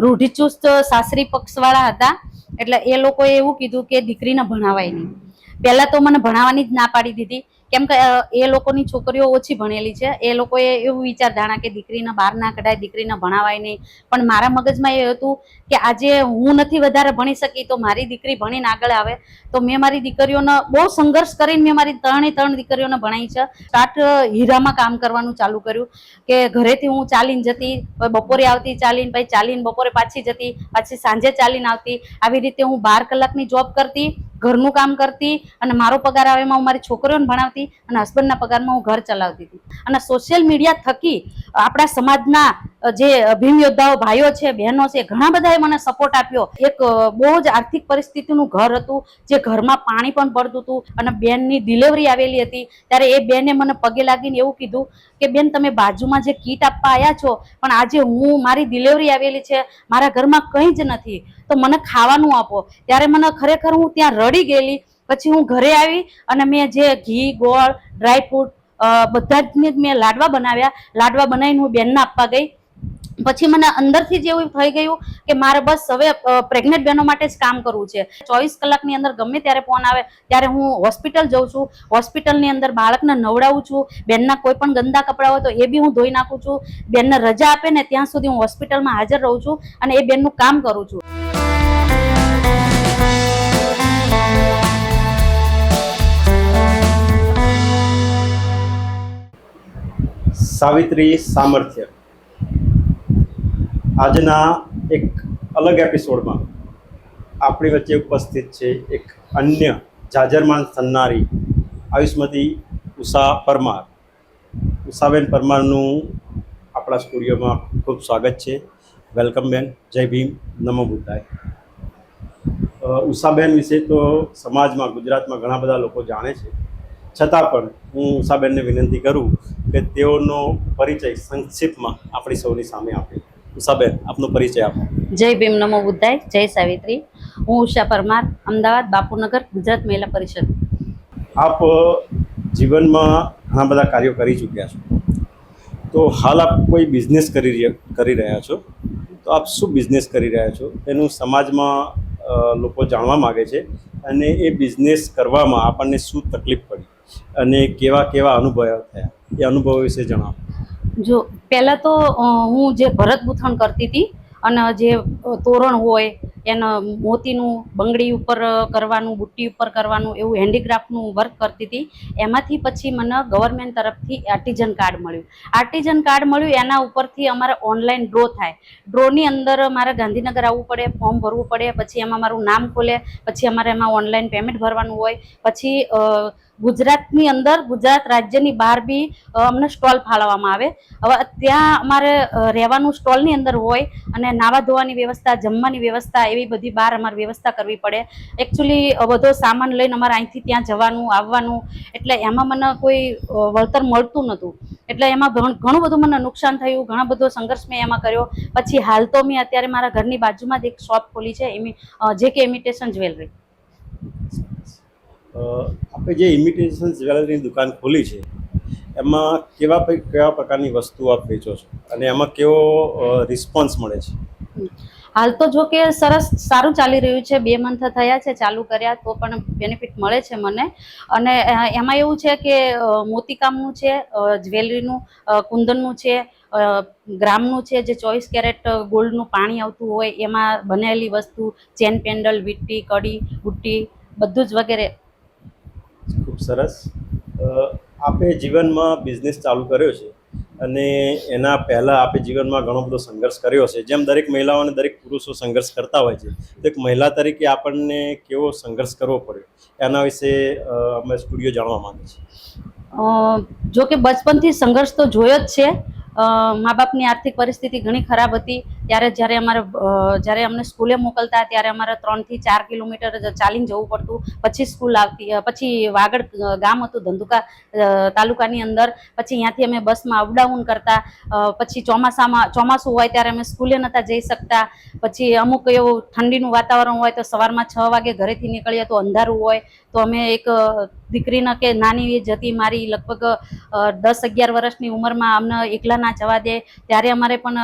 રૂઢિચુસ્ત સાસરી પક્ષવાળા હતા, એટલે એ લોકોએ એવું કીધું કે દીકરીને ભણાવાય નહીં. પહેલા તો મને ભણાવવાની જ ના પાડી દીધી, કેમ કે એ લોકોની છોકરીઓ ઓછી ભણેલી છે. એ લોકોએ એવું વિચારધારણા કે દીકરીને બહાર ના કઢાય, દીકરીને ભણાવાય નહીં. પણ મારા મગજમાં એ હતું કે આજે હું નથી વધારે ભણી શકી તો મારી દીકરી ભણીને આગળ આવે. તો મેં મારી દીકરીઓને બહુ સંઘર્ષ કરીને મેં મારી ત્રણ દીકરીઓને ભણાવી છે. સ્ટાર્ટ હીરામાં કામ કરવાનું ચાલુ કર્યું કે ઘરેથી હું ચાલીને જતી, બપોરે આવતી ચાલીને, પછી ચાલીને બપોરે પાછી જતી, પાછી સાંજે ચાલીને આવતી. આવી રીતે હું 12 કલાકની જોબ કરતી, ઘરનું કામ કરતી, અને મારો પગાર આવે એમાં હું મારી છોકરીઓને ભણાવતી, અને હસબન્ડના પગારમાં હું ઘર ચલાવતી હતી. અને સોશિયલ મીડિયા થકી આપણા સમાજના જે ભીમ યોદ્ધાઓ ભાઈઓ છે, બહેનો છે, ઘણા બધાએ મને સપોર્ટ આપ્યો. એક બહુ જ આર્થિક પરિસ્થિતિનું ઘર હતું, જે ઘરમાં પાણી પણ પડતું હતું, અને બેનની ડિલિવરી આવેલી હતી. ત્યારે એ બેને મને પગે લાગીને એવું કીધું કે બેન, તમે બાજુમાં જે કીટ આપવા આવ્યા છો, પણ આજે મારી ડિલિવરી આવેલી છે, મારા ઘરમાં કંઈ જ નથી, તો મને ખાવાનું આપો. ત્યારે મને ખરેખર હું ત્યાં રડી ગયેલી. પછી હું ઘરે આવી અને મેં જે ઘી, ગોળ, ડ્રાયફ્રૂટ બધા જ મેં લાડવા બનાવ્યા. લાડવા બનાવીને હું બેનને આપવા ગઈ. પછી મને અંદરથી જ એવું થઈ ગયું કે મારે બસ હવે પ્રેગ્નેન્ટ બહેનો માટે જ કામ કરવું છે. 24 કલાકની અંદર ગમે ત્યારે ફોન આવે ત્યારે હું હોસ્પિટલ જઉં છું. હોસ્પિટલની અંદર બાળકને નવડાવું છું. બેનના કોઈ પણ ગંદા કપડાં હોય તો એ બી હું ધોઈ નાખું છું. બેનને રજા આપે ને ત્યાં સુધી હું હોસ્પિટલમાં હાજર રહું છું અને એ બેનનું કામ કરું છું. સાવિત્રી સામર્થ્ય આજના એક અલગ એપિસોડમાં આપણી વચ્ચે ઉપસ્થિત છે એક અન્ય જાજરમાન થનારી આયુષ્મતી ઉષા પરમાર. ઉષાબેન પરમારનું આપણા સ્ટુડિયોમાં ખૂબ સ્વાગત છે. વેલકમ બેન. જય ભીમ, નમો બુદ્ધાય. ઉષાબેન વિશે તો સમાજમાં, ગુજરાતમાં ઘણા બધા લોકો જાણે છે, છતાં પણ હું ઉષાબેનને વિનંતી કરું કે તેઓનો પરિચય સંક્ષિપ્તમાં આપણી સૌની સામે આપે. ઉષાબેન, આપનો પરિચય આપો. જય ભીમ, નમો બુદ્ધાય, જય સાવિત્રી. હું ઉષા પરમાર, અમદાવાદ બાપુનગર, ગુજરાત મહિલા પરિષદ. આપ જીવનમાં ઘણા બધા કાર્યો કરી ચૂક્યા છો, તો હાલ આપ કોઈ બિઝનેસ કરી રહ્યા છો, તો આપ શું બિઝનેસ કરી રહ્યા છો એનું સમાજમાં લોકો જાણવા માગે છે, અને એ બિઝનેસ કરવામાં આપણને શું તકલીફ પડી અને કેવા કેવા અનુભવો થયા, એ અનુભવો વિશે જણાવો. જો પહેલાં તો હું જે ભરત ગૂંથણ કરતી હતી, અને જે તોરણ હોય એના મોતીનું બંગડી ઉપર કરવાનું, બુટ્ટી ઉપર કરવાનું, એવું હેન્ડીક્રાફ્ટનું વર્ક કરતી હતી. એમાંથી પછી મને ગવર્મેન્ટ તરફથી આર્ટિઝન કાર્ડ મળ્યું. આર્ટિઝન કાર્ડ મળ્યું એના ઉપરથી અમારે ઓનલાઈન ડ્રો થાય. ડ્રોની અંદર મારે ગાંધીનગર આવવું પડે, ફોર્મ ભરવું પડે, પછી એમાં મારું નામ ખોલે, પછી અમારે એમાં ઓનલાઈન પેમેન્ટ ભરવાનું હોય. પછી ગુજરાતની અંદર, ગુજરાત રાજ્યની બહાર બી અમને સ્ટોલ ફાળવવામાં આવે. હવે ત્યાં અમારે રહેવાનું સ્ટોલની અંદર હોય, અને નાવા ધોવાની વ્યવસ્થા, જમવાની વ્યવસ્થા, એવી બધી બહાર અમારે વ્યવસ્થા કરવી પડે. એકચ્યુઅલી બધો સામાન લઈને અમારે અહીંથી ત્યાં જવાનું આવવાનું, એટલે એમાં મને કોઈ વળતર મળતું નહોતું. એટલે એમાં ઘણું બધું મને નુકસાન થયું, ઘણો બધો સંઘર્ષ મેં એમાં કર્યો. પછી હાલ તો મેં અત્યારે મારા ઘરની બાજુમાં જ એક શોપ ખોલી છે, જે કે ઇમિટેશન જ્વેલરી. આપણે જે ઇમિટેશન જ્વેલરીની દુકાન ખોલી છે, એમાં કેવા પ્રકારની વસ્તુ આપ વેચો છો, અને એમાં કેવો રિસ્પોન્સ મળે છે? હાલ તો જો કે સારું ચાલી રહ્યું છે. 2 મંથ થયા છે ચાલુ કર્યા, તો પણ બેનિફિટ મળે છે મને. અને એમાં એવું છે કે મોતીકામનું છે, જ્વેલરીનું, કુંદનનું છે, ગ્રામનું છે, જે 24 કેરેટ ગોલ્ડનું પાણી આવતું હોય એમાં બનેલી વસ્તુ, ચેન પેન્ડલ, વીટી, કડી, બુટ્ટી, બધું જ વગેરે. ખૂબ સરસ. આપે જીવનમાં બિઝનેસ ચાલુ કર્યો છે, અને એના પહેલાં આપે જીવનમાં ઘણો બધો સંઘર્ષ કર્યો છે. જેમ દરેક મહિલાઓ અને દરેક પુરુષો સંઘર્ષ કરતા હોય છે, તો એક મહિલા તરીકે આપણને કેવો સંઘર્ષ કરવો પડ્યો, એના વિશે અમે સ્ટુડિયો જાણવા માંગે છે. જો કે બચપનથી સંઘર્ષ તો જોયો જ છે. મા બાપની આર્થિક પરિસ્થિતિ ઘણી ખરાબ હતી. ત્યારે જ્યારે અમને સ્કૂલે મોકલતા, ત્યારે અમારે 3 થી 4 કિલોમીટર ચાલીને જવું પડતું. પછી સ્કૂલ આવતી, પછી વાગડ ગામ હતું ધંધુકા તાલુકાની અંદર. પછી ત્યાંથી અમે બસમાં અપડાઉન કરતા. પછી ચોમાસું હોય ત્યારે અમે સ્કૂલે નહોતા જઈ શકતા. પછી અમુક એવું ઠંડીનું વાતાવરણ હોય તો સવારમાં 6 વાગે ઘરેથી નીકળીએ તો અંધારું હોય, તો અમે એક દીકરીને કે નાની એજ હતી મારી, લગભગ 10-11 વર્ષની ઉંમરમાં, અમને એકલા ના જવા દે. ત્યારે અમારે પણ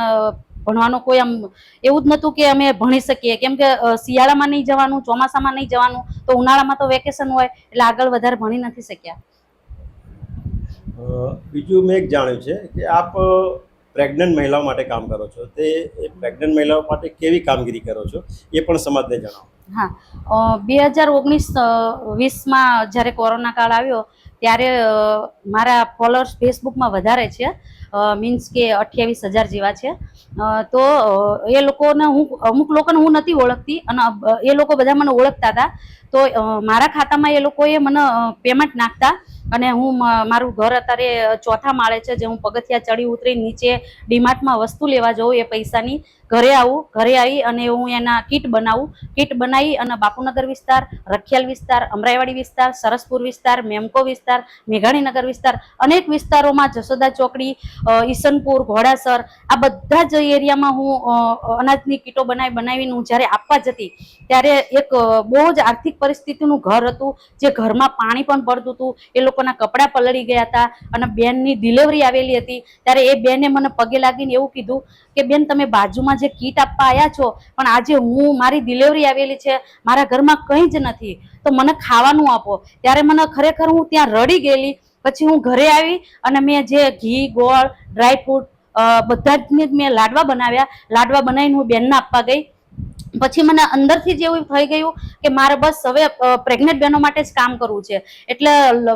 ભણવાનો કોઈ આમ એવું જ નહોતું કે અમે ભણી શકીએ, કેમ કે શિયાળામાં નહીં જવાનું, ચોમાસામાં નહીં જવાનું, તો ઉનાળામાં તો વેકેશન હોય એટલે આગળ વધારે ભણી નથી શક્યા. બીજું મેં એક જાણ્યું છે કે આપ પ્રેગ્નન્ટ મહિલાઓ માટે કામ કરો છો, તે પ્રેગ્નન્ટ મહિલાઓ માટે કેવી કામગીરી કરો છો એ પણ સમાજને જણાવો. હા, 2019-20માં જ્યારે કોરોના કાળ આવ્યો ત્યારે મારા ફોલોઅર્સ ફેસબુકમાં વધારે છે, મીન્સ કે 28,000 જેવા છે. તો એ લોકોને અમુક લોકોને હું નથી ઓળખતી અને એ લોકો બધા મને ઓળખતા હતા. તો મારા ખાતામાં એ લોકોએ મને પેમેન્ટ નાખતા અને હું મારું ઘર અત્યારે 4થા માળે છે, જે હું પગથિયા ચડી ઉતરી નીચે ડીમાર્ટમાં વસ્તુ લેવા જાઉં એ પૈસાની, ઘરે આવું, ઘરે આવી અને હું એના કીટ બનાવું, કીટ બનાવી અને બાપુનગર વિસ્તાર, રખિયાલ વિસ્તાર, અમરાઈવાડી વિસ્તાર, સરસપુર વિસ્તાર, મેમકો વિસ્તાર, મેઘાણીનગર વિસ્તાર, અનેક વિસ્તારોમાં, જશોદા ચોકડી, ઈસનપુર, ઘોડાસર, આ બધા જ એરિયામાં હું અનાજની કીટો બનાવીને હું જ્યારે આપવા જતી ત્યારે એક બહુ જ આર્થિક પરિસ્થિતિનું ઘર હતું, જે ઘરમાં પાણી પણ પડતું હતું, એ લોકોના કપડાં પલળી ગયા હતા અને બેનની ડિલિવરી આવેલી હતી. ત્યારે એ બેને મને પગે લાગીને એવું કીધું કે બેન, તમે બાજુમાં જે કીટ આપવા આવ્યા છો, પણ આજે મારી ડિલિવરી આવેલી છે, મારા ઘરમાં કંઈ જ નથી, તો મને ખાવાનું આપો. ત્યારે મને ખરેખર હું ત્યાં રડી ગયેલી. પછી હું ઘરે આવી અને મેં જે ઘી, ગોળ, ડ્રાયફ્રૂટ બધા જ મેં લાડવા બનાવ્યા. લાડવા બનાવીને હું બેનને આપવા ગઈ. પછી મને અંદરથી જ એવું થઈ ગયું કે મારે બસ હવે પ્રેગ્નેન્ટ બહેનો માટે જ કામ કરવું છે. એટલે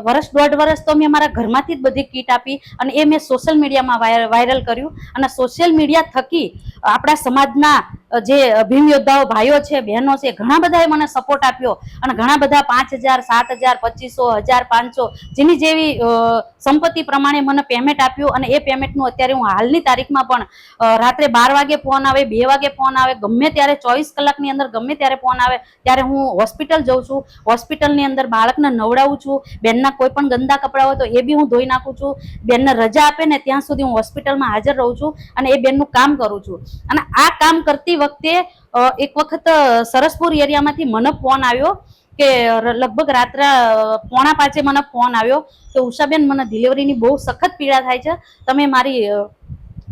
વર્ષ દોઢ વર્ષ તો મેં મારા ઘરમાંથી જ બધી કીટ આપી અને એ મેં સોશિયલ મીડિયામાં વાયરલ કર્યું. અને સોશિયલ મીડિયા થકી આપણા સમાજના જે ભીમ યોદ્ધાઓ ભાઈઓ છે, બહેનો છે, ઘણા બધાએ મને સપોર્ટ આપ્યો અને ઘણા બધા 5,000, 7,000, 2,500, 1,500 જેની જેવી સંપત્તિ પ્રમાણે મને પેમેન્ટ આપ્યું. અને એ પેમેન્ટનું અત્યારે હું હાલની તારીખમાં પણ રાત્રે 12 વાગે ફોન આવે, 2 વાગે ફોન આવે, ગમે ત્યારે 24 કલાકની અંદર ગમે ત્યારે ફોન આવે ત્યારે હું હોસ્પિટલ જાઉં છું. હોસ્પિટલની અંદર બાળકને નવડાવું છું. બેનના કોઈ પણ ગંદા કપડાં હોય તો એ બી હું ધોઈ નાખું છું. બેનને રજા આપે ને ત્યાં સુધી હું હોસ્પિટલમાં હાજર રહું છું અને એ બેનનું કામ કરું છું. અને આ કામ કરતી વખતે એક વખત સરસપુર એરિયામાંથી મને ફોન આવ્યો કે લગભગ રાત્રે 4:45 મને ફોન આવ્યો કે ઉષાબેન, મને ડિલિવરીની બહુ સખત પીડા થાય છે, તમે મારી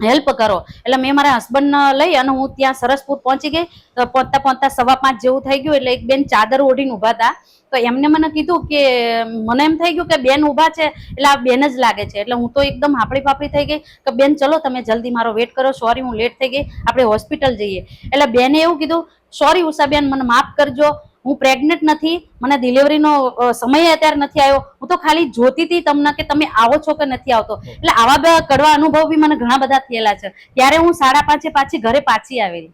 હેલ્પ કરો. એટલે મેં મારા હસબન્ડને લઈ અને હું ત્યાં સરસપુર પહોંચી ગઈ. પહોંચતા 5:15 જેવું થઈ ગયું. એટલે એક બેન ચાદર ઓઢીને ઊભા હતા. તો એમને મને કીધું કે મને એમ થઈ ગયું કે બેન ઊભા છે એટલે આ બેન જ લાગે છે. એટલે હું તો એકદમ હાપડી ફાપડી થઈ ગઈ કે બેન ચલો તમે જલ્દી મારો વેટ કરો, સોરી હું લેટ થઈ ગઈ, આપણે હોસ્પિટલ જઈએ. એટલે બેને એવું કીધું, સોરી ઉષાબેન, મને માફ કરજો, હું પ્રેગ્નેન્ટ નથી, મને ડિલિવરીનો સમય અત્યારે નથી આવ્યો, હું તો ખાલી જોતી હતી તમને કે તમે આવો છો કે નથી આવતો. એટલે આવા બે કડવા અનુભવ બી મને ઘણા બધા થયેલા છે. ત્યારે હું 5:30 પાછી ઘરે આવેલી.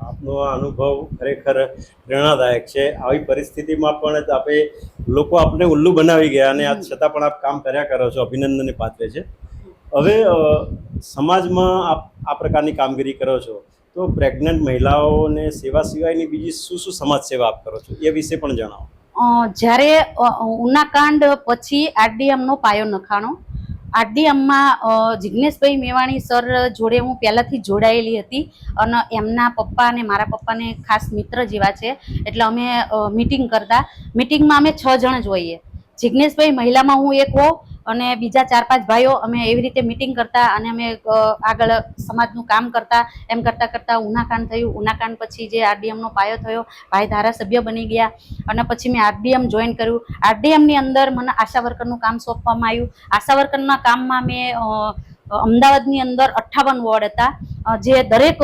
આપનો આ અનુભવ ખરેખર પ્રેરણાદાયક છે. આવી પરિસ્થિતિમાં પણ આપણે લોકો આપણે ઉલ્લુ બનાવી ગયા અને આ છતાં પણ આપ કામ કર્યા કરો છો, અભિનંદનને પાત્ર છે. હવે સમાજમાં આપ આ પ્રકારની કામગીરી કરો છો, તો પ્રેગ્નન્ટ મહિલાઓને સેવા સિવાયની બીજી શું શું સમાજ સેવા આપ કરો છો એ વિશે પણ જણાવો. જ્યારે ઉનાકાંડ પછી આરડીએમનો પાયો નખાણો. આરડીએમમાં જિગ્નેશભાઈ મેવાણી સર જોડે હું પહેલાંથી જોડાયેલી હતી અને એમના પપ્પા અને મારા પપ્પાને ખાસ મિત્ર જેવા છે. એટલે અમે મિટિંગ કરતા. મિટિંગમાં અમે 6 જણ જ હોઈએ. જિગ્નેશભાઈ મહિલામાં હું એક હોઉં અને બીજા 4-5 ભાઈઓ, અમે એવી રીતે મિટિંગ કરતા અને અમે આગળ સમાજનું કામ કરતા. એમ કરતાં કરતાં ઉનાકાંડ થયું. ઉનાકાંડ પછી જે આરડીએમનો પાયો થયો, ભાઈ ધારાસભ્ય બની ગયા અને પછી મેં આરડીએમ જોઈન કર્યું. આરડીએમની અંદર મને આશા વર્કરનું કામ સોંપવામાં આવ્યું. આશા વર્કરના કામમાં મેં અમદાવાદની અંદર 58 વોર્ડ હતા, જે દરેક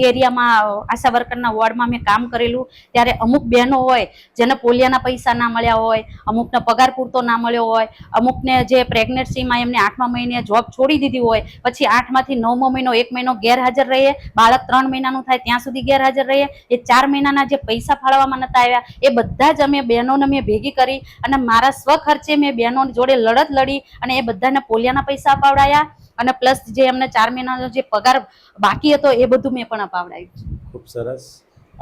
એરિયામાં આશા વર્કરના વોર્ડમાં મેં કામ કરેલું. ત્યારે અમુક બહેનો હોય જેને પોલિયાના પૈસા ના મળ્યા હોય, અમુકને પગાર પૂરતો ના મળ્યો હોય, અમુકને જે પ્રેગ્નન્સીમાં એમને 8મા મહિને જોબ છોડી દીધી હોય, પછી 8માંથી 9મો મહિનો 1 મહિનો ગેરહાજર રહીએ, બાળક 3 મહિનાનું થાય ત્યાં સુધી ગેરહાજર રહીએ. એ 4 મહિનાના જે પૈસા ફાળવવામાં નતા આવ્યા એ બધા જ અમે બહેનોને મેં ભેગી કરી અને મારા સ્વખર્ચે મેં બહેનો જોડે લડત લડી અને એ બધાને પોલિયાના પૈસા અપાવડાયા અને પ્લસ જે એમને 4 મહિનાનો જે પગાર બાકી હતો એ બધું મેં પણ અપાવડાવ્યું. ખૂબ સરસ.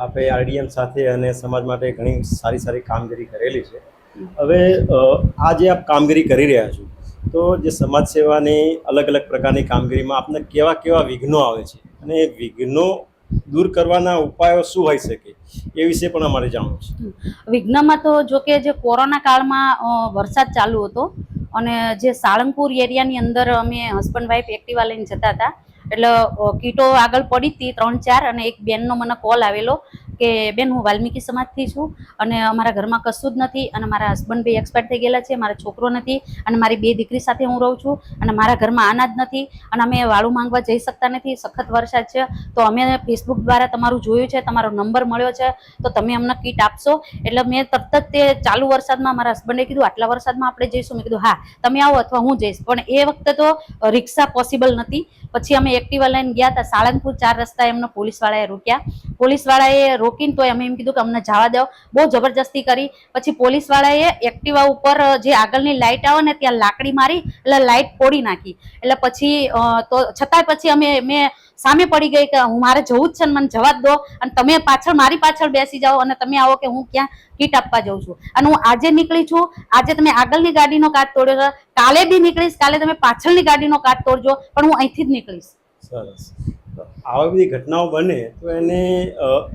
આપે આરડીએમ સાથે અને સમાજ માટે ઘણી સારી સારી કામગીરી કરેલી છે. હવે આ જે આપ કામગીરી કરી રહ્યા છો, તો જે સમાજ સેવાની અલગ અલગ પ્રકારની કામગીરીમાં આપને કેવા કેવા વિઘ્નો આવે છે અને એ વિઘ્નો દૂર કરવાના ઉપાયો શું હોઈ શકે એ વિશે પણ અમારે જાણવું છે. વિઘ્નમાં તો જો કે જે કોરોના કાળમાં વરસાદ ચાલુ હતો અને જે સાળંગપુર એરિયાની અંદર અમે હસબન્ડ વાઈફ એક્ટિવા લઈને જતા હતા એટલે કીટો આગળ પડી હતી 3-4 અને એક બેનનો મને કોલ આવેલો કે બેન હું વાલ્મીકી સમાજથી છું અને અમારા ઘરમાં કશું જ નથી અને મારા હસબન્ડ બી એક્સપાયર થઈ ગયેલા છે, મારો છોકરો નથી અને મારી 2 દીકરી સાથે હું રહું છું અને મારા ઘરમાં અનાજ નથી અને અમે વાળું માંગવા જઈ શકતા નથી, સખત વરસાદ છે, તો અમે ફેસબુક દ્વારા તમારું જોયું છે, તમારો નંબર મળ્યો છે, તો તમે અમને કીટ આપશો? એટલે મેં તરત જ તે ચાલુ વરસાદમાં મારા હસબન્ડે કીધું આટલા વરસાદમાં આપણે જઈશું? મેં કીધું હા તમે આવો અથવા હું જઈશ, પણ એ વખતે તો રિક્ષા પોસિબલ નથી. પછી અમે એક્ટિવા લઈને ગયા હતા. સાળંગપુર 4 રસ્તા એમને પોલીસવાળાએ રોક્યા. પોલીસવાળાએ રોકીને તો અમે એમ કીધું કે અમને જવા દો, બહુ જબરજસ્તી કરી. પછી પોલીસવાળાએ એક્ટિવા ઉપર જે આગળની લાઇટ આવે ને ત્યાં લાકડી મારી એટલે લાઇટ ફોડી નાખી. એટલે પછી તો છતાંય પછી મેં સામે પડી ગઈ કે હું મારે જવું જ છે ને મને જવા જ દો અને તમે મારી પાછળ બેસી જાઓ અને તમે આવો કે હું ક્યાં કીટ આપવા જાઉં છું. અને હું આજે નીકળી છું, આજે તમે આગળની ગાડીનો કાચ તોડ્યો છે, કાલે બી નીકળીશ, કાલે તમે પાછળની ગાડીનો કાચ તોડજો, પણ હું અહીંથી જ નીકળીશ. સરસ. તો આવા બધી ઘટનાઓ બને તો એને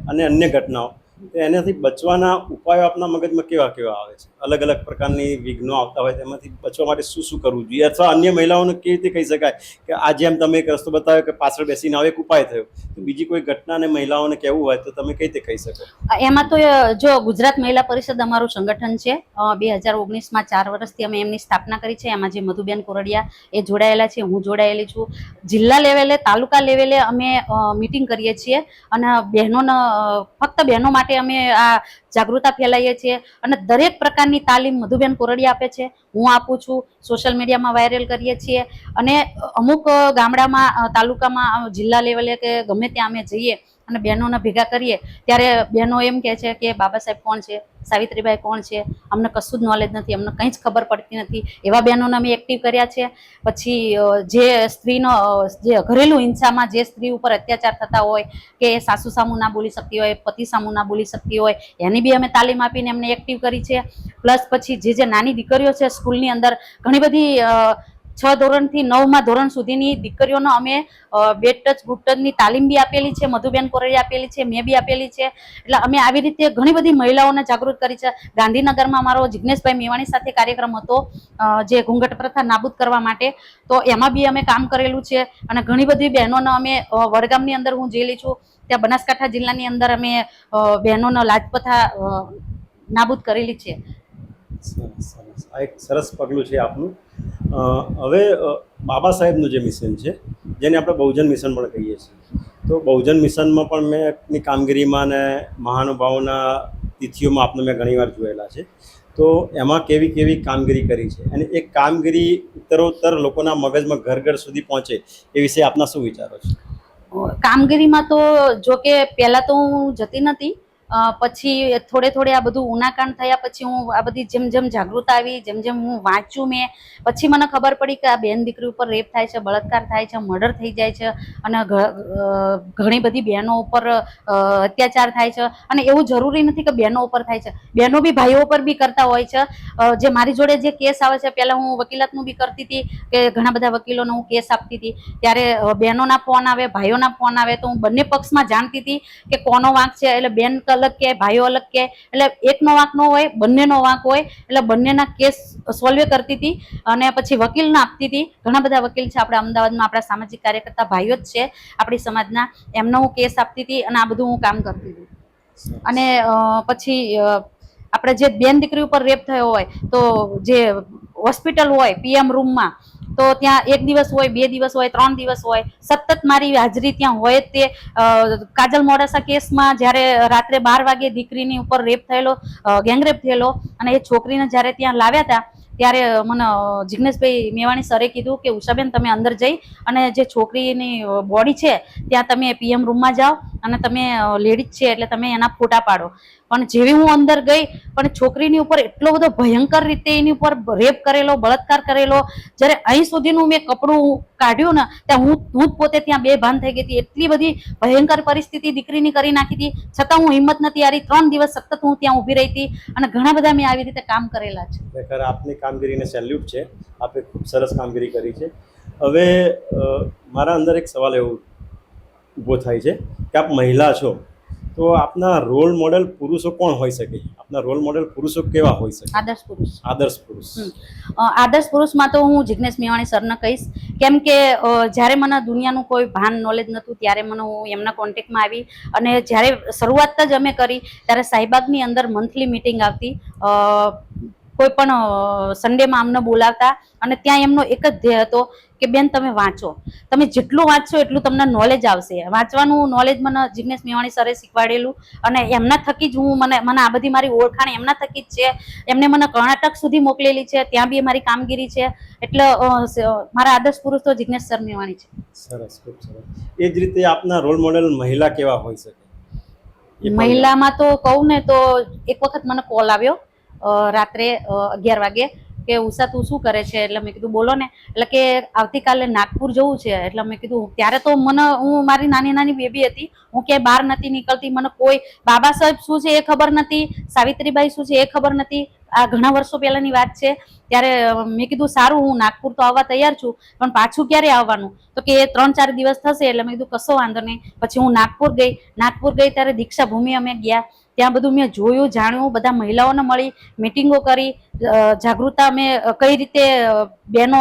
અને અન્ય ઘટનાઓ તો એનાથી બચવાના ઉપાયો આપના મગજમાં કેવા કેવા આવે છે? અલગ અલગ પ્રકારની વિઘ્નો આવતા હોય તેમાંથી બચવા માટે શું શું કરવું જોઈએ, અથવા અન્ય મહિલાઓને કેવી રીતે કહી શકાય કે આ જેમ તમે એક રસ્તો બતાવ્યો કે પાછળ બેસીને આવો એક ઉપાય થયો, તો બીજી કોઈ ઘટનાને મહિલાઓને કહેવું હોય તો તમે કઈ રીતે કહી શકો? એમાં તો જો ગુજરાત મહિલા પરિષદ અમારું સંગઠન છે, 2019માં 4 વર્ષથી અમે એમની સ્થાપના કરી છે. એમાં જે મધુબેન કોરડિયા એ જોડાયેલા છે, હું જોડાયેલી છું. જિલ્લા લેવલે, તાલુકા લેવલે અમે મીટિંગ કરીએ છીએ અને બહેનોને ફક્ત બહેનો માટે અમે આ જાગૃતતા ફેલાવીએ છીએ અને દરેક પ્રકારની તાલીમ મધુબેન કોરડિયા આપે છે, હું આપું છું, સોશિયલ મીડિયામાં વાયરલ કરીએ છીએ. અને અમુક ગામડામાં, તાલુકામાં, જિલ્લા લેવલે કે ગમે ત્યાં અમે જઈએ અને બહેનોને ભેગા કરીએ ત્યારે બહેનો એમ કહે છે કે બાબા સાહેબ કોણ છે, સાવિત્રીબાઈ કોણ છે, અમને કશું જ નોલેજ નથી, અમને કંઈ જ ખબર પડતી નથી. એવા બહેનોને અમે એક્ટિવ કર્યા છે. પછી જે સ્ત્રીનો જે ઘરેલું હિંસામાં જે સ્ત્રી ઉપર અત્યાચાર થતા હોય કે સાસુ સામું ના બોલી શકતી હોય, પતિ સામું ના બોલી શકતી હોય, એની બી અમે તાલીમ આપીને એમને એક્ટિવ કરી છે. પ્લસ પછી જે નાની દીકરીઓ છે સ્કૂલની અંદર, ઘણી બધી 6 ધોરણથી 9મા ધોરણ સુધીની દીકરીઓનો અમે બેડ ટચ ગુડ ટચની તાલીમ બી આપેલી છે, મધુબેન કોરડિયા આપેલી છે, મેં બી આપેલી છે. એટલે અમે આવી રીતે ઘણી બધી મહિલાઓને જાગૃત કરી છે. ગાંધીનગરમાં મારો જિગ્નેશભાઈ મેવાણી સાથે કાર્યક્રમ હતો જે ઘૂંઘટ પ્રથા નાબૂદ કરવા માટે, તો એમાં બી અમે કામ કરેલું છે. અને ઘણી બધી બહેનોને અમે વડગામની અંદર હું જેલી છું, ત્યાં બનાસકાંઠા જિલ્લાની અંદર અમે બહેનોનો લાજપથા નાબૂદ કરેલી છે. સરસ. આ એક સરસ પગલું છે આપનું. હવે બાબા સાહેબનું જે મિશન છે, જેને આપણે બહુજન મિશન પણ કહીએ છીએ, તો બહુજન મિશનમાં પણ મેં એમની કામગીરીમાં અને મહાનુભાવોના તિથિઓમાં આપને મેં ઘણીવાર જોયેલા છે. તો એમાં કેવી કેવી કામગીરી કરી છે અને એ કામગીરી ઉત્તરોત્તર લોકોના મગજમાં ઘર ઘર સુધી પહોંચે એ વિશે આપના શું વિચારો છે? કામગીરીમાં તો જો કે પહેલાં તો હું જતી નથી, પછી થોડે આ બધું ઉનાકાંડ થયા પછી હું આ બધી જેમ જાગૃતતા આવી, જેમ હું વાંચ્યું મેં, પછી મને ખબર પડી કે આ બેન દીકરી ઉપર રેપ થાય છે, બળાત્કાર થાય છે, મર્ડર થઈ જાય છે અને ઘણી બધી બહેનો ઉપર અત્યાચાર થાય છે. અને એવું જરૂરી નથી કે બહેનો ઉપર થાય છે, બહેનો બી ભાઈઓ ઉપર બી કરતા હોય છે. જે મારી જોડે જે કેસ આવે છે, પહેલાં હું વકીલાતનું બી કરતી હતી કે ઘણા બધા વકીલોને હું કેસ આપતી હતી, ત્યારે બહેનોના ફોન આવે, ભાઈઓના ફોન આવે, તો હું બંને પક્ષમાં જાણતી હતી કે કોનો વાંક છે. એટલે બેન અલગ કે ભાઈઓ અલગ કે, એટલે એકનો વાંક ન હોય, બંનેનો વાંક હોય, એટલે બંનેના કેસ સોલ્વ કરતી હતી અને પછી વકીલને આપતી હતી. ઘણા બધા વકીલ છે આપણા અમદાવાદમાં, આપણા સામાજિક કાર્યકર્તા ભાઈઓ જ છે આપણી સમાજના, એમનો હું કેસ આપતી હતી અને આ બધું હું કામ કરતી હતી. અને પછી આપણે જે બેન દીકરી ઉપર રેપ થયો હોય તો જે હોસ્પિટલ હોય PM રૂમમાં, તો ત્યાં 1 દિવસ હોય, 2 દિવસ હોય, 3 દિવસ હોય, સતત મારી હાજરી ત્યાં હોય. તે કાજલ મોડાસા કેસમાં જ્યારે રાત્રે 12 વાગે દીકરીની ઉપર રેપ થયેલો, ગેંગરેપ થયેલો, અને એ છોકરીને જ્યારે ત્યાં લાવ્યા હતા ત્યારે મને જિગ્નેશભાઈ મેવાણી સરે કીધું કે ઉષાબેન તમે અંદર જઈ અને જે છોકરીની બોડી છે ત્યાં તમે PM રૂમમાં જાઓ અને તમે લેડીઝ છે એટલે તમે એના ફોટા પાડો. પણ જેવી હું અંદર ગઈ, પણ છોકરીની ઉપર એટલો બધો ભયંકર રીતે એની ઉપર રેપ કરેલો, બળાત્કાર કરેલો, જ્યારે અહીં સુધીનું મેં કપડું કાઢ્યું ને ત્યાં હું જ પોતે ત્યાં બેભાન થઈ ગઈ હતી. એટલી બધી ભયંકર પરિસ્થિતિ દીકરીની કરી નાખી હતી, છતાં હું હિંમત નથી હારી. 3 દિવસ સતત હું ત્યાં ઊભી રહી હતી અને ઘણા બધા મેં આવી રીતે કામ કરેલા છે. ખરેખર આપની કામગીરીને સેલ્યુટ છે, આપે ખૂબ સરસ કામગીરી કરી છે. હવે મારા અંદર એક સવાલ એવો ઊભો થાય છે કે આપ મહિલા છો, તો તો આપના રોલ મોડેલ પુરુષો કોણ હોઈ શકે? આપના રોલ મોડેલ પુરુષો કેવા હોઈ શકે? આદર્શ પુરુષ. આદર્શ પુરુષ. આદર્શ પુરુષમાં તો હું જિજ્ઞેશ મેવાણી સરને કહીશ, કેમ કે જ્યારે મને દુનિયાનું કોઈ ભાન નોલેજ નહોતું ત્યારે મને હું એમના કોન્ટેક્ટમાં આવી, અને જ્યારે શરૂઆત જ અમે કરી ત્યારે શાહીબાગની અંદર મંથલી મિટિંગ આવતી, કોઈ પણ સન્ડેમાં અમને બોલાવતા, અને ત્યાં એમનો એક જ ધ્યેય હતો કે બેન તમે વાંચો, તમે જેટલું વાંચશો એટલું તમને નોલેજ આવશે. વાંચવાનું નોલેજ મને જિજ્ઞેશ મેવાણી સરે શીખવાડેલું, અને એમના થકી જ હું મને આ બધી મારી ઓળખાણ એમના થકી જ છે. એમને મને કર્ણાટક સુધી મોકલેલી છે, ત્યાં બી મારી કામગીરી છે. એટલે મારા આદર્શ પુરુષ તો જિજ્ઞેશ સર મેવાણી છે. સરસ, ખૂબ સરસ. એ જ રીતે આપના રોલ મોડેલ મહિલા કેવા હોઈ શકે? મહિલામાં તો કહું ને તો એક વખત મને કોલ આવ્યો રાત્રે 11 વાગે કે ઉષા તું શું કરે છે? એટલે મેં કીધું બોલો ને. એટલે કે આવતીકાલે નાગપુર જવું છે. એટલે મેં કીધું, ત્યારે તો હું મારી નાની નાની બેબી હતી, હું ક્યાંય બહાર નથી નીકળતી, મને કોઈ બાબા સાહેબ શું છે એ ખબર નથી, સાવિત્રીબાઈ શું છે એ ખબર નથી. આ ઘણા વર્ષો પહેલાની વાત છે. ત્યારે મેં કીધું સારું, હું નાગપુર તો આવવા તૈયાર છું, પણ પાછું ક્યારે આવવાનું? તો કે 3-4 દિવસ થશે. એટલે મેં કીધું કશો વાંધો નહીં. પછી હું નાગપુર ગઈ ત્યારે દીક્ષા ભૂમિ અમે ગયા, ત્યાં બધું મેં જોયું, જાણ્યું, બધા મહિલાઓને મળી, મિટિંગો કરી, જાગૃતતા અમે કઈ રીતે બહેનો,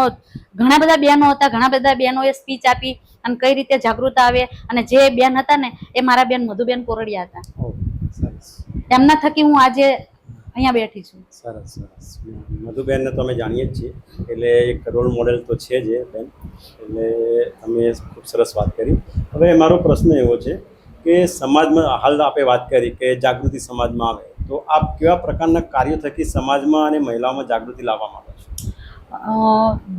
ઘણા બધા બહેનો હતા, ઘણા બધા બહેનોએ સ્પીચ આપી અને કઈ રીતે જાગૃતતા આવે. અને જે બેન હતા ને એ મારા બેન મધુબેન કોરડિયા હતા. એમના થકી હું આજે અહીંયા બેઠી છું. સરસ સરસ. મધુબેનને તો અમે જાણીએ જ છીએ, એટલે એક રોલ મોડેલ તો છે જ બેન. એટલે અમે ખૂબ સરસ વાત કરી. હવે મારો પ્રશ્ન એવો છે કે સમાજમાં હાલ આપણે વાત કરી કે જાગૃતિ સમાજમાં આવે, તો આપ કેવા પ્રકારના કાર્યો થકી સમાજમાં અને મહિલાઓમાં જાગૃતિ લાવવા માંગો છો?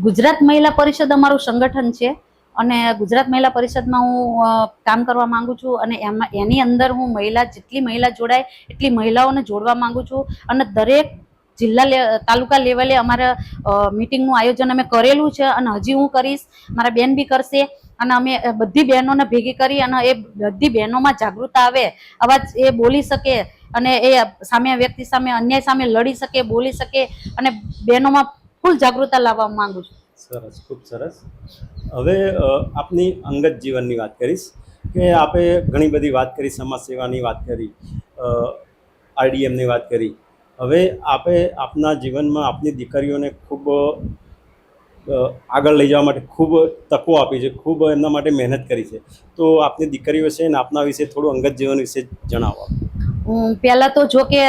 ગુજરાત મહિલા પરિષદ અમારું સંગઠન છે, અને ગુજરાત મહિલા પરિષદમાં હું કામ કરવા માંગુ છું, અને એની અંદર હું જેટલી મહિલા જોડાય એટલી મહિલાઓને જોડવા માંગુ છું. અને દરેક જિલ્લા તાલુકા લેવલે અમારા મિટિંગનું આયોજન અમે કરેલું છે, અને હજી હું કરીશ, મારા બેન બી કરશે. અને અમે બધી બહેનોને ભેગી કરી અને એ બધી બહેનોમાં જાગૃતતા આવે, અવાજ એ બોલી શકે, અને એ સામે વ્યક્તિ સામે અન્યાય સામે લડી શકે, બોલી શકે, અને બહેનોમાં ફૂલ જાગૃતતા લાવવા માંગુ છું. સરસ, ખૂબ સરસ. હવે આપની અંગત જીવનની વાત કરીશ કે આપે ઘણી બધી વાત કરી, સમાજ સેવાની વાત કરી, આરડીએમની વાત કરી. હવે આપે આપના જીવનમાં આપની દીકરીઓને ખૂબ આગળ લઈ જવા માટે ખૂબ તકો આપી છે, ખૂબ એમના માટે મહેનત કરી છે. તો આપની દીકરીઓ છે ને આપના વિશે થોડું અંગત જીવન વિશે જણાવો. પહેલા તો જો કે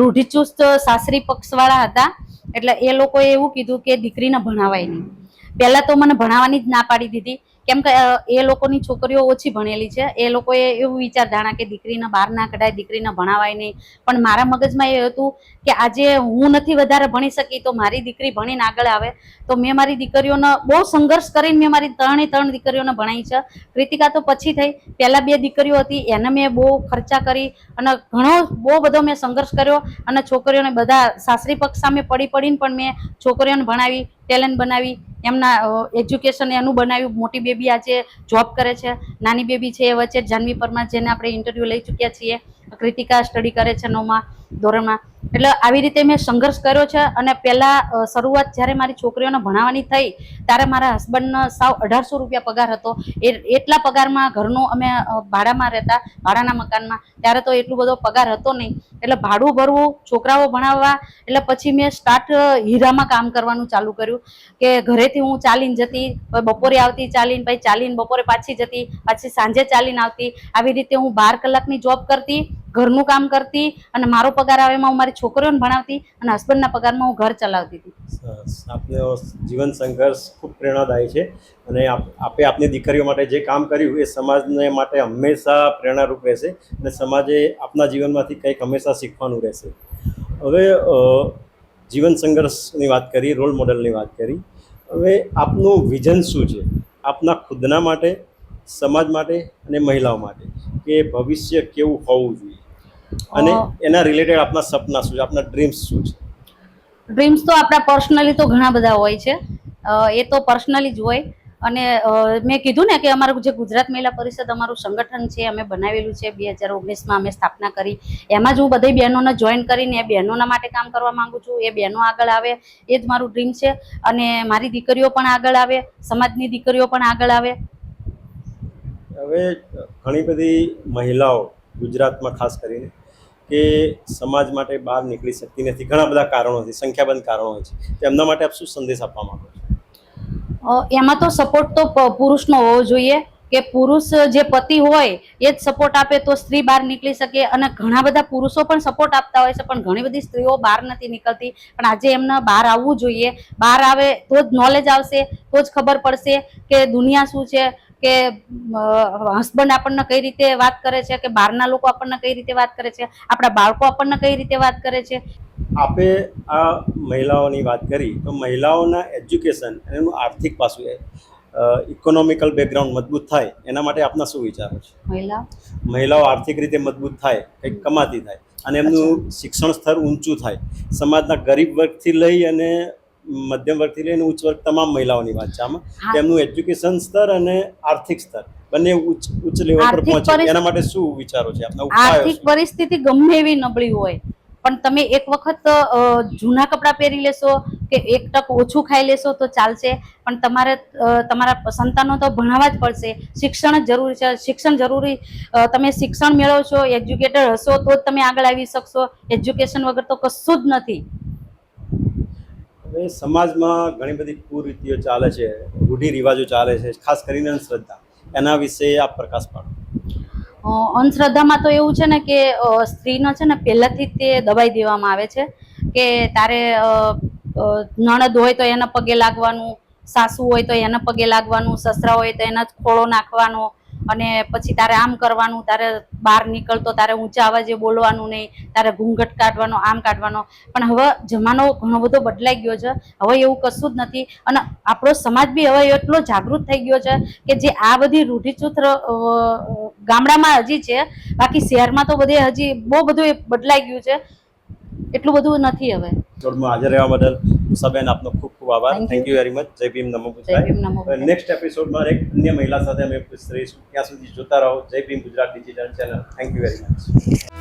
રૂઢિચુસ્ત સાસરી પક્ષવાળા હતા, એટલે એ લોકોએ એવું કીધું કે દીકરીને ભણાવાય નહીં. પહેલા તો મને ભણાવવાની જ ના પાડી દીધી, કેમ કે એ લોકોની છોકરીઓ ઓછી ભણેલી છે. એ લોકોએ એવું વિચારધારણા કે દીકરીને બહાર ના કઢાય, દીકરીને ભણાવાય નહીં. પણ મારા મગજમાં એ હતું કે આજે હું નથી વધારે ભણી શકી તો મારી દીકરી ભણીને આગળ આવે. તો મેં મારી દીકરીઓને બહુ સંઘર્ષ કરીને મેં મારી 3 દીકરીઓને ભણાવી છે. કૃતિકા તો પછી થઈ, પહેલા 2 દીકરીઓ હતી એને મેં બહુ ખર્ચા કરી અને બહુ બધો મેં સંઘર્ષ કર્યો, અને છોકરીઓને બધા સાસરી પક્ષ સામે પડીને પણ મેં છોકરીઓને ભણાવી, ટેલેન્ટ બનાવી, એમના એજ્યુકેશન એનું બનાવ્યું. મોટી બેબી આજે જોબ કરે છે, નાની બેબી છે એ વચ્ચે જાનવી પરમાર, જેને આપણે ઇન્ટરવ્યૂ લઈ ચૂક્યા છીએ. કૃતિકા સ્ટડી કરે છે 9મા ધોરણમાં. એટલે આવી રીતે મેં સંઘર્ષ કર્યો છે. અને પહેલાં શરૂઆત જ્યારે મારી છોકરીઓને ભણાવવાની થઈ ત્યારે મારા હસબન્ડનો સાવ 1800 રૂપિયા પગાર હતો. એટલા પગારમાં ઘરનું અમે ભાડામાં રહેતા, ભાડાના મકાનમાં. ત્યારે તો એટલું બધો પગાર હતો નહીં, એટલે ભાડું ભરવું, છોકરાઓ ભણાવવા. એટલે પછી મેં હીરામાં કામ કરવાનું ચાલુ કર્યું, કે ઘરેથી હું ચાલીને જતી, બપોરે આવતી ચાલીને, પછી ચાલીને બપોરે પાછી જતી, પાછી સાંજે ચાલીને આવતી. આવી રીતે હું 12 કલાકની જોબ કરતી, ઘરનું કામ કરતી, અને મારો પગાર આવે એમાં હું મારી છોકરીઓને ભણાવતી, અને હસબન્ડના પગારમાં હું ઘર ચલાવતી હતી. સરસ. આપનો જીવન સંઘર્ષ ખૂબ પ્રેરણાદાયી છે, અને આપે આપની દીકરીઓ માટે જે કામ કર્યું એ સમાજને માટે હંમેશા પ્રેરણારૂપ રહેશે, અને સમાજે આપના જીવનમાંથી કંઈક હંમેશા શીખવાનું રહેશે. હવે જીવન સંઘર્ષની વાત કરી, રોલ મોડલની વાત કરી. હવે આપનું વિઝન શું છે આપના ખુદના માટે, સમાજ માટે અને મહિલાઓ માટે, કે ભવિષ્ય કેવું હોવું જોઈએ, અને એના રિલેટેડ આપના સપના શું છે, આપના ડ્રીમ્સ શું છે? ડ્રીમ્સ તો આપણા પર્સનલી તો ઘણા બધા હોય છે, એ તો પર્સનલી જ હોય. અને મેં કીધું ને કે અમારું જે ગુજરાત મહિલા પરિષદ અમારું સંગઠન છે, અમે બનાવેલું છે, 2019માં અમે સ્થાપના કરી. એમાં જ હું બધી બહેનોને જોઈન કરીને એ બહેનોના માટે કામ કરવા માંગુ છું. એ બહેનો આગળ આવે એ જ મારું ડ્રીમ છે, અને મારી દીકરીઓ પણ આગળ આવે, સમાજની દીકરીઓ પણ આગળ આવે. હવે ઘણી બધી મહિલાઓ ગુજરાતમાં ખાસ કરીને કે સમાજ માટે બહાર નીકળી શકતી નથી, ઘણા બધા કારણોથી, સંખ્યાબંધ કારણો હોય છે. તો એમના માટે આપ શું સંદેશ આપવા માંગો છો? એમાં તો સપોર્ટ તો પુરુષનો હોવો જોઈએ, કે પુરુષ જે પતિ હોય એ જ સપોર્ટ આપે તો સ્ત્રી બહાર નીકળી શકે. અને ઘણા બધા પુરુષો પણ સપોર્ટ આપતા હોય છે, પણ ઘણી બધી સ્ત્રીઓ બહાર નથી નીકળતી. પણ આજે એમને બહાર આવવું જોઈએ. બહાર આવે તો જ નોલેજ આવશે, તો જ ખબર પડશે કે દુનિયા શું છે, કે હસબન્ડ આપણને કઈ રીતે વાત કરે છે, કે બહારના લોકો આપણને કઈ રીતે વાત કરે છે, આપણા બાળકો આપણને કઈ રીતે વાત કરે છે. આપે આ મહિલાઓની વાત કરી, તો મહિલાઓના એજ્યુકેશન અને એનું આર્થિક પાસું, ઇકોનોમિકલ બેકગ્રાઉન્ડ મજબૂત થાય એના માટે આપના શું વિચારો છે? મહિલાઓ આર્થિક રીતે મજબૂત થાય, કંઈક કમાતી થાય અને એમનું શિક્ષણ સ્તર ઊંચું થાય, સમાજના ગરીબ વર્ગથી લઈ અને મધ્યમ વર્ગથી લઈને ઉચ્ચ વર્ગ તમામ મહિલાઓની વાત છે આમાં, તેમનું એજ્યુકેશન સ્તર અને આર્થિક સ્તર બંને ઉચ્ચ લેવલ પર પહોંચે, એના માટે શું વિચારો છે આપના? આર્થિક પરિસ્થિતિ ગમે એવી નબળી હોય, પણ તમે એક વખત જૂના કપડાં પહેરી લેશો કે એક ટક ઓછું ખાઈ લેશો તો ચાલશે, પણ તમારે તમારા સંતાનો તો ભણાવવા જ પડશે. શિક્ષણ જ જરૂરી છે. શિક્ષણ જરૂરી, તમે શિક્ષણ મેળવશો, એજ્યુકેટેડ હશો તો જ તમે આગળ આવી શકશો. એજ્યુકેશન વગર તો કશું જ નથી. હવે સમાજમાં ઘણી બધી કુરીતિઓ ચાલે છે, રૂઢિરિવાજો ચાલે છે, ખાસ કરીને અંધશ્રદ્ધા, એના વિશે આપ પ્રકાશ પાડો. અંધશ્રદ્ધામાં તો એવું છે ને કે સ્ત્રીને છે ને પહેલાથી જ તે દબાઈ દેવામાં આવે છે કે તારે નણદ હોય તો એના પગે લાગવાનું, સાસુ હોય તો એના પગે લાગવાનું, સસરા હોય તો એના જ ખોળો નાખવાનો, અને પછી તારે આમ કરવાનું, તારે બહાર નીકળતો તારે ઊંચા અવાજે બોલવાનું નહીં, તારે ઘૂંઘટ કાઢવાનો, આમ કાઢવાનો. પણ હવે જમાનો ઘણો બધો બદલાઈ ગયો છે. હવે એવું કશું જ નથી. અને આપણો સમાજ બી હવે એટલો જાગૃત થઈ ગયો છે કે જે આ બધી રૂઢિચુસ્ત ગામડામાં હજી છે, બાકી શહેરમાં તો બધે હજી બહુ બધું બદલાઈ ગયું છે. એટલું બધું નથી હવે. હાજર રહેવા બદલ ઉષાબેન આપનો ખૂબ ખૂબ આભાર. Thank you very much. જય ભીમ, નમો બુદ્ધાય. નેક્સ્ટ એપિસોડમાં એક અન્ય મહિલા સાથે અમે પૂછ રહીશું. ત્યાં સુધી જોતા રહો જય Bhim Gujarat digital channel. Thank you very much.